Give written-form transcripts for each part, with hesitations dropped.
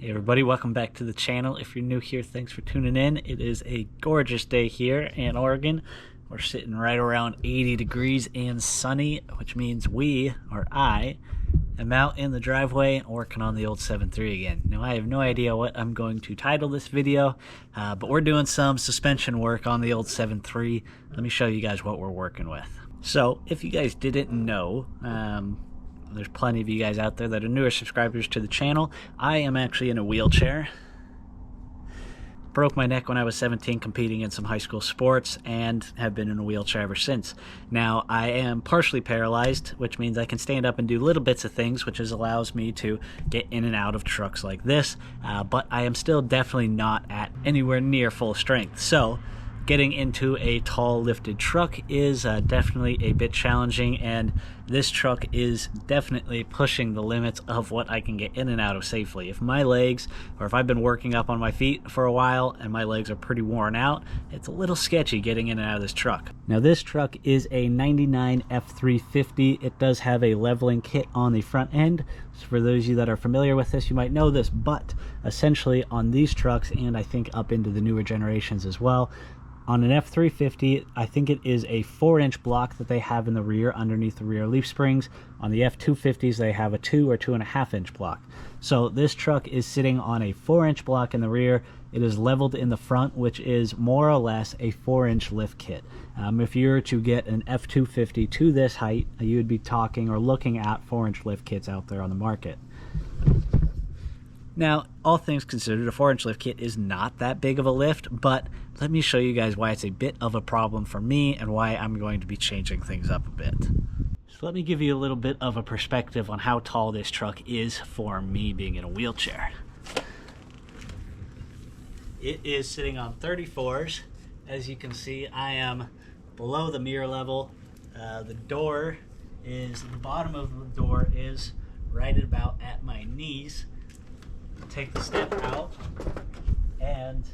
Hey everybody, welcome back to the channel. If you're new here, thanks for tuning in. It is a gorgeous day here in Oregon. We're sitting right around 80 degrees and sunny, which means I am out in the driveway working on the old 7.3 again. Now I have no idea what I'm going to title this video, but we're doing some suspension work on the old 7.3. Let me show you guys what we're working with. So if you guys didn't know, there's plenty of you guys out there that are newer subscribers to the channel. I am actually in a wheelchair. Broke my neck when I was 17 competing in some high school sports and have been in a wheelchair ever since. Now I am partially paralyzed, which means I can stand up and do little bits of things, which allows me to get in and out of trucks like this, but I am still definitely not at anywhere near full strength. So getting into a tall lifted truck is definitely a bit challenging, and this truck is definitely pushing the limits of what I can get in and out of safely. If my legs, or if I've been working up on my feet for a while and my legs are pretty worn out, it's a little sketchy getting in and out of this truck. Now this truck is a 99 F350. It does have a leveling kit on the front end. So for those of you that are familiar with this, you might know this, but essentially on these trucks, and I think up into the newer generations as well, on an F350, I think it is a 4-inch block that they have in the rear underneath the rear leaf springs. On the F250s, they have a 2 or 2.5-inch block. So this truck is sitting on a 4-inch block in the rear. It is leveled in the front, which is more or less a 4-inch lift kit. If you were to get an F250 to this height, you would be talking or looking at 4-inch lift kits out there on the market. Now, all things considered, a 4-inch lift kit is not that big of a lift, but let me show you guys why it's a bit of a problem for me and why I'm going to be changing things up a bit. So let me give you a little bit of a perspective on how tall this truck is for me being in a wheelchair. It is sitting on 34s. As you can see, I am below the mirror level. The bottom of the door is right about at my knees. Take the step out, and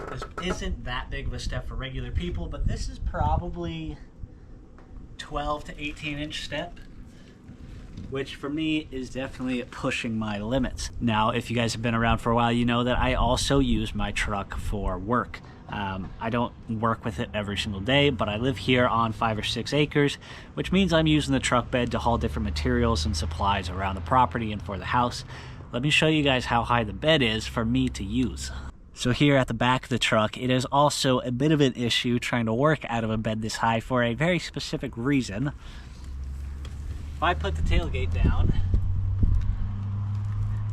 this isn't that big of a step for regular people, but this is probably 12 to 18-inch step, which for me is definitely pushing my limits. Now, if you guys have been around for a while, you know that I also use my truck for work. I don't work with it every single day, but I live here on 5 or 6 acres, which means I'm using the truck bed to haul different materials and supplies around the property and for the house. Let me show you guys how high the bed is for me to use. So here at the back of the truck, it is also a bit of an issue trying to work out of a bed this high for a very specific reason. If I put the tailgate down,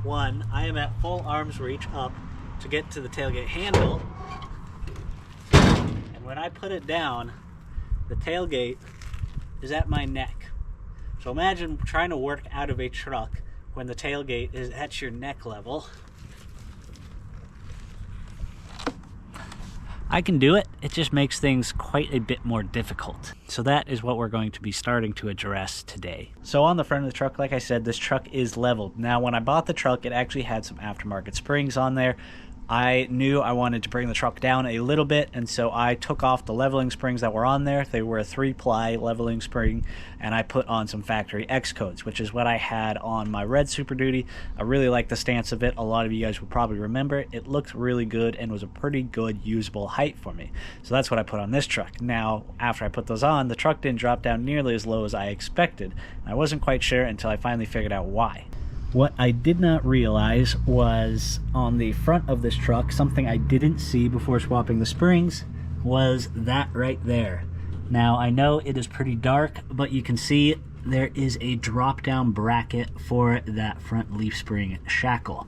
I am at full arm's reach up to get to the tailgate handle. When I put it down, the tailgate is at my neck. So imagine trying to work out of a truck when the tailgate is at your neck level. I can do it, it just makes things quite a bit more difficult. So that is what we're going to be starting to address today. So on the front of the truck, like I said, this truck is leveled. Now when I bought the truck, it actually had some aftermarket springs on there. I knew I wanted to bring the truck down a little bit, and so I took off the leveling springs that were on there. They were a 3-ply leveling spring, and I put on some factory X codes, which is what I had on my red Super Duty. I really like the stance of it. A lot of you guys will probably remember it. It looked really good and was a pretty good usable height for me. So that's what I put on this truck. Now, after I put those on, the truck didn't drop down nearly as low as I expected. I wasn't quite sure until I finally figured out why. What I did not realize was on the front of this truck, something I didn't see before swapping the springs, was that right there. Now I know it is pretty dark, but you can see there is a drop down bracket for that front leaf spring shackle.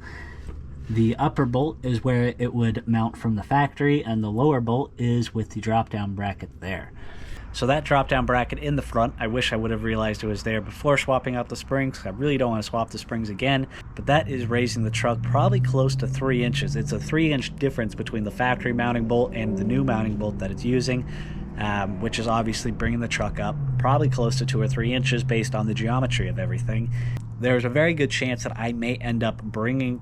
The upper bolt is where it would mount from the factory, and the lower bolt is with the drop down bracket there. So that drop down bracket in the front, I wish I would have realized it was there before swapping out the springs. I really don't want to swap the springs again, but that is raising the truck probably close to 3 inches. It's a 3-inch difference between the factory mounting bolt and the new mounting bolt that it's using, which is obviously bringing the truck up probably close to 2 or 3 inches based on the geometry of everything. there's a very good chance that I may end up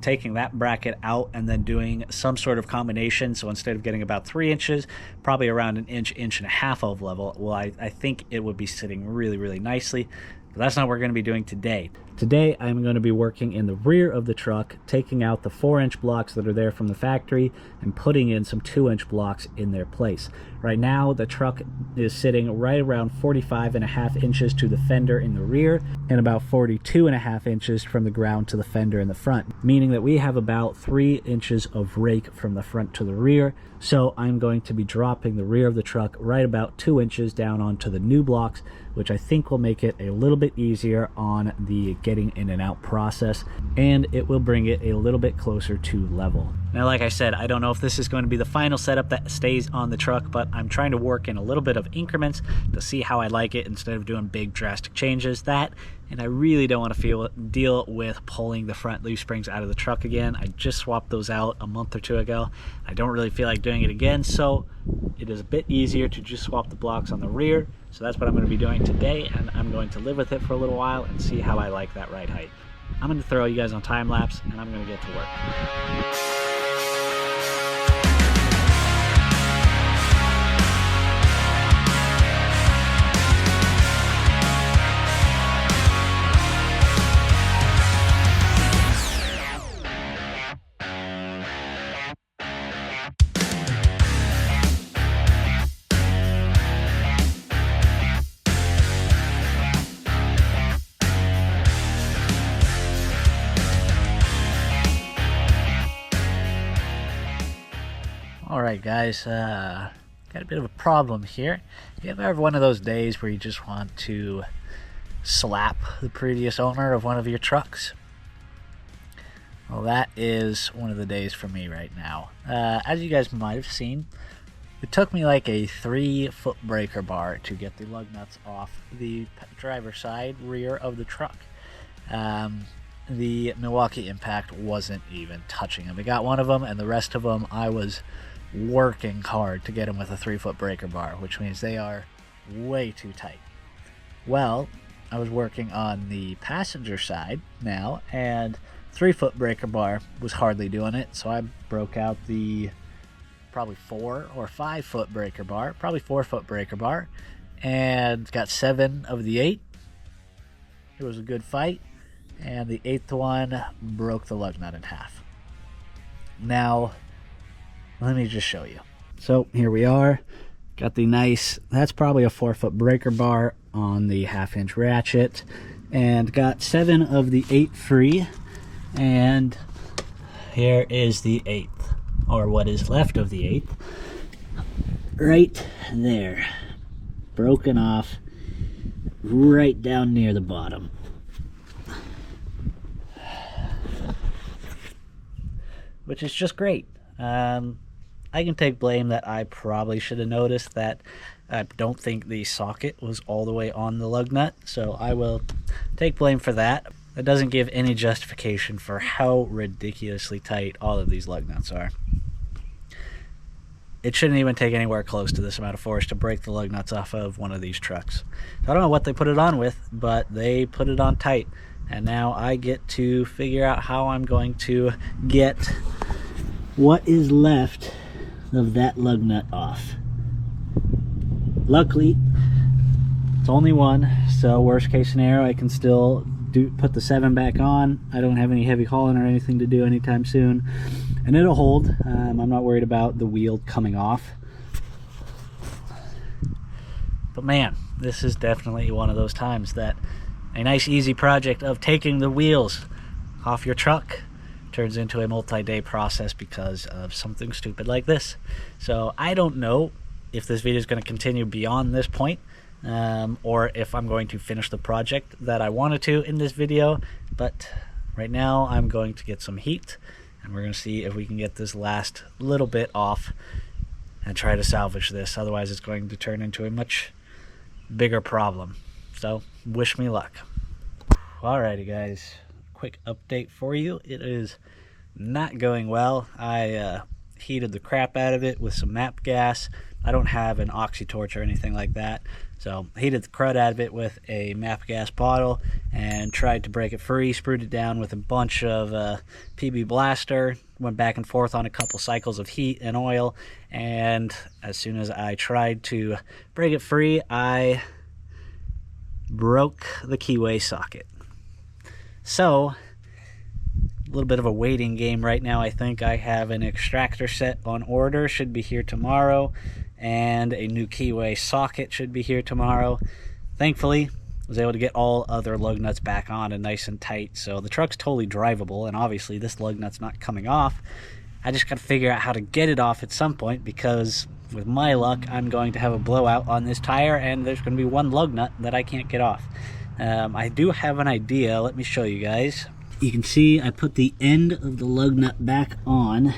taking that bracket out and then doing some sort of combination. So instead of getting about 3 inches, probably around an inch, inch and a half of level, well, I think it would be sitting really, really nicely. But that's not what we're going to be doing today. Today, I'm going to be working in the rear of the truck, taking out the 4-inch blocks that are there from the factory and putting in some 2-inch blocks in their place. Right now, the truck is sitting right around 45.5 inches to the fender in the rear and about 42.5 inches from the ground to the fender in the front, meaning that we have about 3 inches of rake from the front to the rear. So I'm going to be dropping the rear of the truck right about 2 inches down onto the new blocks, which I think will make it a little bit easier on the getting in and out process, and it will bring it a little bit closer to level. Now, like I said, I don't know if this is going to be the final setup that stays on the truck, but I'm trying to work in a little bit of increments to see how I like it instead of doing big drastic changes. And I really don't want to deal with pulling the front leaf springs out of the truck again. I just swapped those out a month or two ago. I don't really feel like doing it again, so it is a bit easier to just swap the blocks on the rear. So that's what I'm going to be doing today, and I'm going to live with it for a little while and see how I like that ride height. I'm going to throw you guys on time lapse, and I'm going to get to work. Alright guys, got a bit of a problem here. You ever have one of those days where you just want to slap the previous owner of one of your trucks? Well, that is one of the days for me right now. As you guys might have seen, it took me like a 3-foot breaker bar to get the lug nuts off the driver's side rear of the truck. The Milwaukee Impact wasn't even touching them. I got one of them, and the rest of them I was working hard to get them with a 3-foot breaker bar, which means they are way too tight. Well, I was working on the passenger side now, and 3-foot breaker bar was hardly doing it, so I broke out the probably 4 or 5-foot breaker bar, probably 4-foot breaker bar, and got 7 of the 8. It was a good fight, and the 8th one broke the lug nut in half. Now, let me just show you. So here we are. Got the nice, that's probably a 4-foot breaker bar on the 1/2-inch ratchet, and got 7 of the 8 free. And here is the 8th, or what is left of the 8th, right there, broken off right down near the bottom. Which is just great. I can take blame that I probably should have noticed that. I don't think the socket was all the way on the lug nut, so I will take blame for that. That doesn't give any justification for how ridiculously tight all of these lug nuts are. It shouldn't even take anywhere close to this amount of force to break the lug nuts off of one of these trucks. So I don't know what they put it on with, but they put it on tight. And now I get to figure out how I'm going to get what is left of that lug nut off. Luckily, it's only one, so worst case scenario, I can still put the 7 back on. I don't have any heavy hauling or anything to do anytime soon, and it'll hold. I'm not worried about the wheel coming off. But man, this is definitely one of those times that a nice easy project of taking the wheels off your truck turns into a multi-day process because of something stupid like this. So I don't know if this video is going to continue beyond this point, or if I'm going to finish the project that I wanted to in this video, but right now I'm going to get some heat, and we're going to see if we can get this last little bit off and try to salvage this. Otherwise it's going to turn into a much bigger problem. So wish me luck. Alrighty guys, quick update for you. It is not going well. I heated the crap out of it with some MAP gas. I don't have an oxy torch or anything like that, so I heated the crud out of it with a MAP gas bottle and tried to break it free. Screwed it down with a bunch of PB Blaster, went back and forth on a couple cycles of heat and oil, and as soon as I tried to break it free, I broke the keyway socket. So, a little bit of a waiting game right now. I think I have an extractor set on order, should be here tomorrow, and a new keyway socket should be here tomorrow. Thankfully, I was able to get all other lug nuts back on and nice and tight, so the truck's totally drivable, and obviously this lug nut's not coming off. I just gotta figure out how to get it off at some point, because with my luck, I'm going to have a blowout on this tire, and there's gonna be one lug nut that I can't get off. I do have an idea. Let me show you guys. You can see I put the end of the lug nut back on,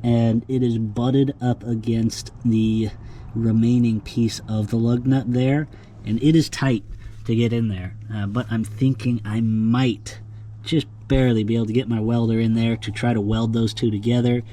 and it is butted up against the remaining piece of the lug nut there, and it is tight to get in there. But I'm thinking I might just barely be able to get my welder in there to try to weld those two together,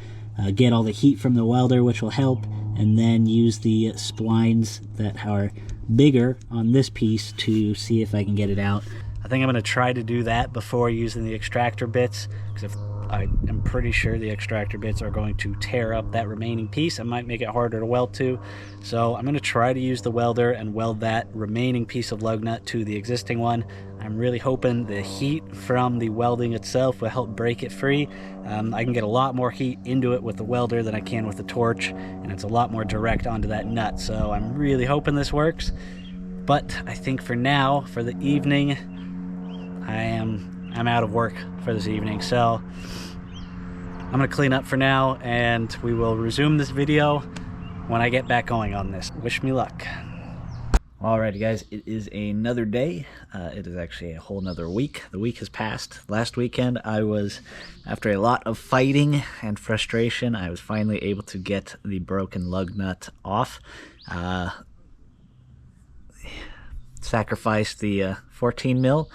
get all the heat from the welder, which will help, and then use the splines that are bigger on this piece to see if I can get it out. I think I'm going to try to do that before using the extractor bits, because I'm pretty sure the extractor bits are going to tear up that remaining piece. It might make it harder to weld to. So I'm going to try to use the welder and weld that remaining piece of lug nut to the existing one. I'm really hoping the heat from the welding itself will help break it free. I can get a lot more heat into it with the welder than I can with the torch, and it's a lot more direct onto that nut. So I'm really hoping this works. But I think for now, for the evening, I'm out of work for this evening, so I'm gonna clean up for now, and we will resume this video when I get back going on this. Wish me luck. Alrighty guys, it is another day. It is actually a whole nother week. The week has passed. Last weekend I was, after a lot of fighting and frustration, I was finally able to get the broken lug nut off. Sacrificed the 14 mil.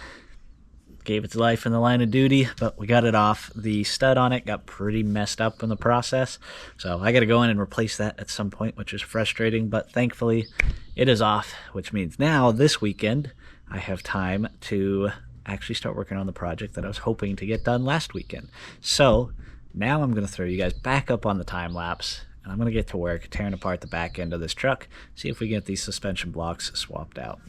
Gave its life in the line of duty, but we got it off. The stud on it got pretty messed up in the process, so I got to go in and replace that at some point, which is frustrating, but thankfully it is off, which means now this weekend I have time to actually start working on the project that I was hoping to get done last weekend. So now I'm going to throw you guys back up on the time lapse, and I'm going to get to work tearing apart the back end of this truck, see if we get these suspension blocks swapped out.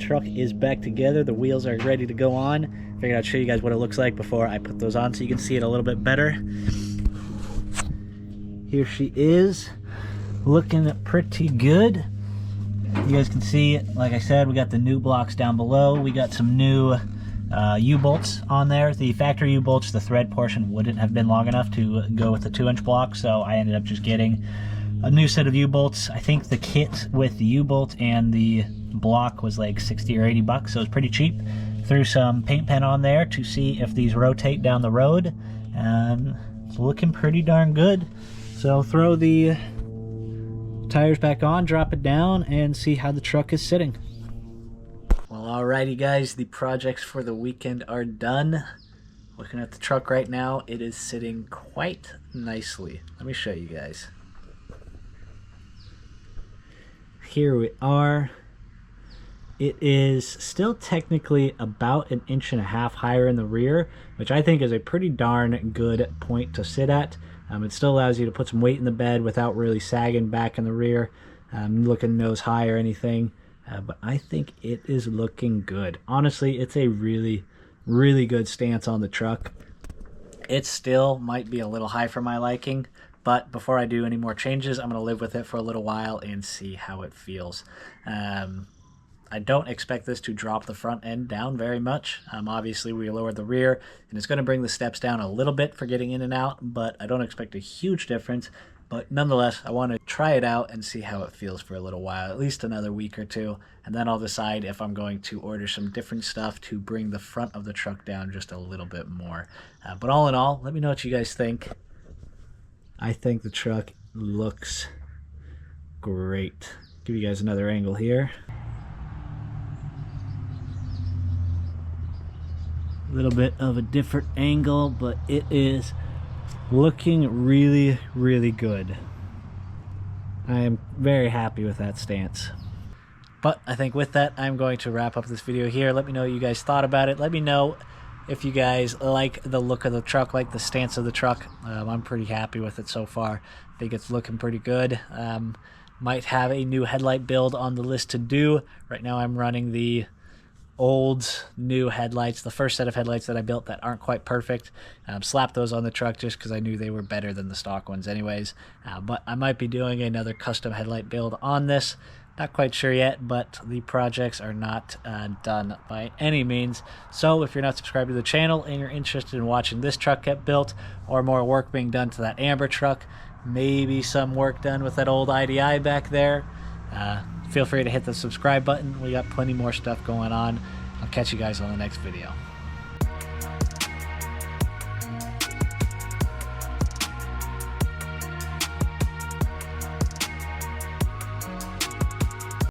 truck is back together. The wheels are ready to go on. Figured I'd show you guys what it looks like before I put those on so you can see it a little bit better. Here she is, looking pretty good. You guys can see, like I said, we got the new blocks down below. We got some new U-bolts on there. The factory U-bolts, the thread portion wouldn't have been long enough to go with the 2-inch block, so I ended up just getting a new set of U-bolts. I think the kit with the U-bolt and the block was like 60 or 80 bucks, so it was pretty cheap. Threw some paint pen on there to see if these rotate down the road, and it's looking pretty darn good. So throw the tires back on, drop it down, and see how the truck is sitting. Well, alrighty guys, the projects for the weekend are done. Looking at the truck right now, it is sitting quite nicely. Let me show you guys. Here we are. It is still technically about 1.5 inches higher in the rear, which I think is a pretty darn good point to sit at. It still allows you to put some weight in the bed without really sagging back in the rear, looking nose high or anything. But I think it is looking good. Honestly, it's a really, really good stance on the truck. It still might be a little high for my liking, but before I do any more changes, I'm going to live with it for a little while and see how it feels. I don't expect this to drop the front end down very much. Obviously, we lowered the rear, and it's going to bring the steps down a little bit for getting in and out, but I don't expect a huge difference. But nonetheless, I want to try it out and see how it feels for a little while, at least another week or two, and then I'll decide if I'm going to order some different stuff to bring the front of the truck down just a little bit more. But all in all, let me know what you guys think. I think the truck looks great. Give you guys another angle here. A little bit of a different angle, but it is looking really, really good. I am very happy with that stance. But I think with that, I'm going to wrap up this video here. Let me know what you guys thought about it. Let me know if you guys like the look of the truck, like the stance of the truck. I'm pretty happy with it so far. I think it's looking pretty good. Might have a new headlight build on the list to do. Right now I'm running the old new headlights, the first set of headlights that I built that aren't quite perfect. Slapped those on the truck just because I knew they were better than the stock ones anyways. But I might be doing another custom headlight build on this. Not quite sure yet, but the projects are not done by any means. So if you're not subscribed to the channel and you're interested in watching this truck get built, or more work being done to that Amber truck, maybe some work done with that old IDI back there, feel free to hit the subscribe button. We got plenty more stuff going on. I'll catch you guys on the next video.